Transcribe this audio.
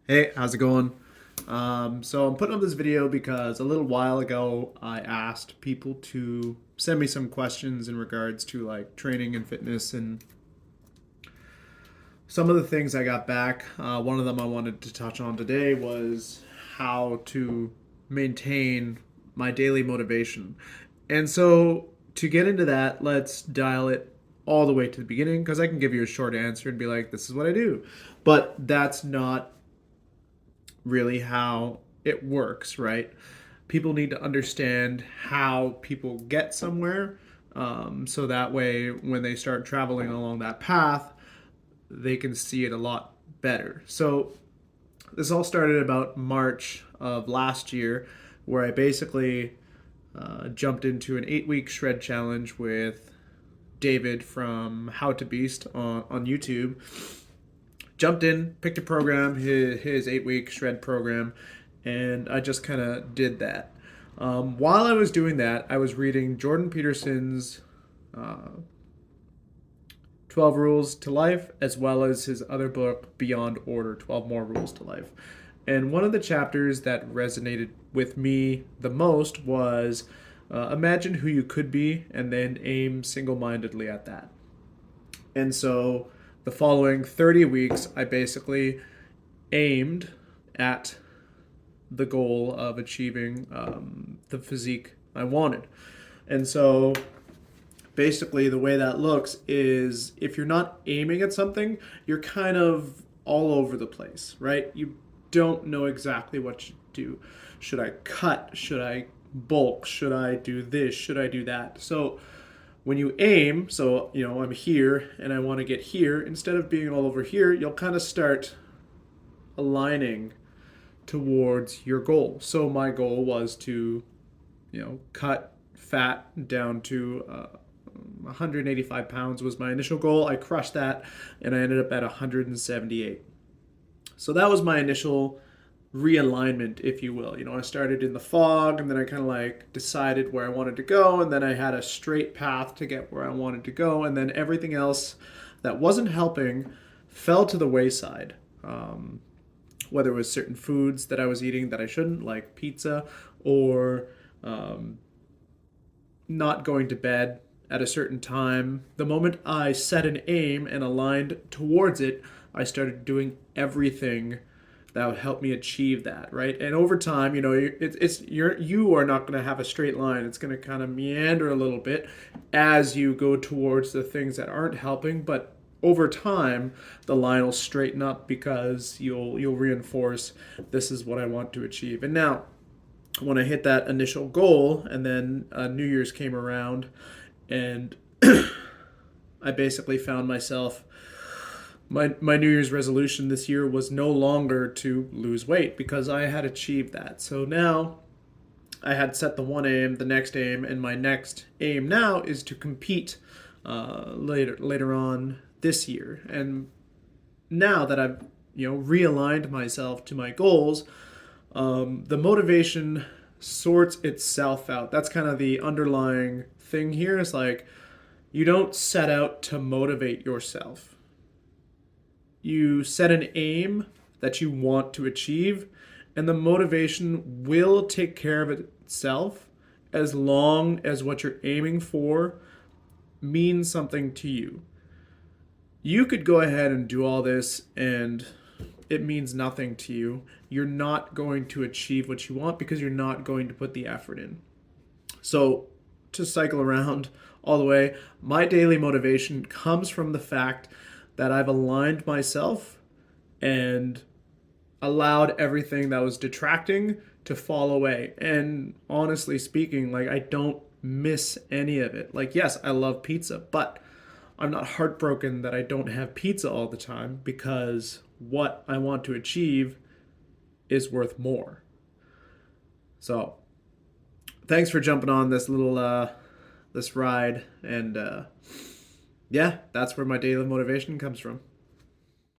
Hey, how's it going? So I'm putting up this video because a little while ago I asked people to send me some questions in regards to like training and fitness and some of the things I got back. One of them I wanted to touch on today was how to maintain my daily motivation. And so to get into that, let's dial it all the way to the beginning because I can give you a short answer and be like, this is what I do. But that's not really how it works, right? People need to understand how people get somewhere, so that way when they start traveling along that path, they can see it a lot better. So this all started about March of last year, where I basically jumped into an 8 week shred challenge with David from How to Beast on YouTube. Jumped in, picked a program, his 8 week shred program, and I just kind of did that. While I was doing that, I was reading Jordan Peterson's uh, 12 Rules to Life, as well as his other book, Beyond Order 12 More Rules to Life. And one of the chapters that resonated with me the most was imagine who you could be and then aim single mindedly at that. And so the following 30 weeks, I basically aimed at the goal of achieving the physique I wanted. And so basically, the way that looks is if you're not aiming at something, you're kind of all over the place, right? You don't know exactly what you do. Should I cut? Should I bulk? Should I do this? Should I do that? So when you aim, so I'm here and I want to get here, instead of being all over here, you'll kind of start aligning towards your goal. So my goal was to, cut fat down to 185 pounds was my initial goal. I crushed that and I ended up at 178. So that was my initial realignment, if you will. I started in the fog and then I kind of like decided where I wanted to go, and then I had a straight path to get where I wanted to go, and then everything else that wasn't helping fell to the wayside. Whether it was certain foods that I was eating that I shouldn't, like pizza, or not going to bed at a certain time. The moment I set an aim and aligned towards it, I started doing everything that would help me achieve that, right? And over time, you are not going to have a straight line. It's going to kind of meander a little bit as you go towards the things that aren't helping, but over time the line will straighten up because you'll reinforce this is what I want to achieve. And now when I hit that initial goal, and then New Year's came around, and I basically found myself. My New Year's resolution this year was no longer to lose weight because I had achieved that. So now I had set the one aim, the next aim, and my next aim now is to compete later on this year. And now that I've realigned myself to my goals, the motivation sorts itself out. That's kind of the underlying thing here. Is like you don't set out to motivate yourself. You set an aim that you want to achieve, and the motivation will take care of itself as long as what you're aiming for means something to you. You could go ahead and do all this and it means nothing to you. You're not going to achieve what you want because you're not going to put the effort in. So, to cycle around all the way, my daily motivation comes from the fact that I've aligned myself and allowed everything that was detracting to fall away. And honestly speaking, like I don't miss any of it. Like, yes, I love pizza, but I'm not heartbroken that I don't have pizza all the time because what I want to achieve is worth more. So, thanks for jumping on this little this ride, and yeah, that's where my daily motivation comes from.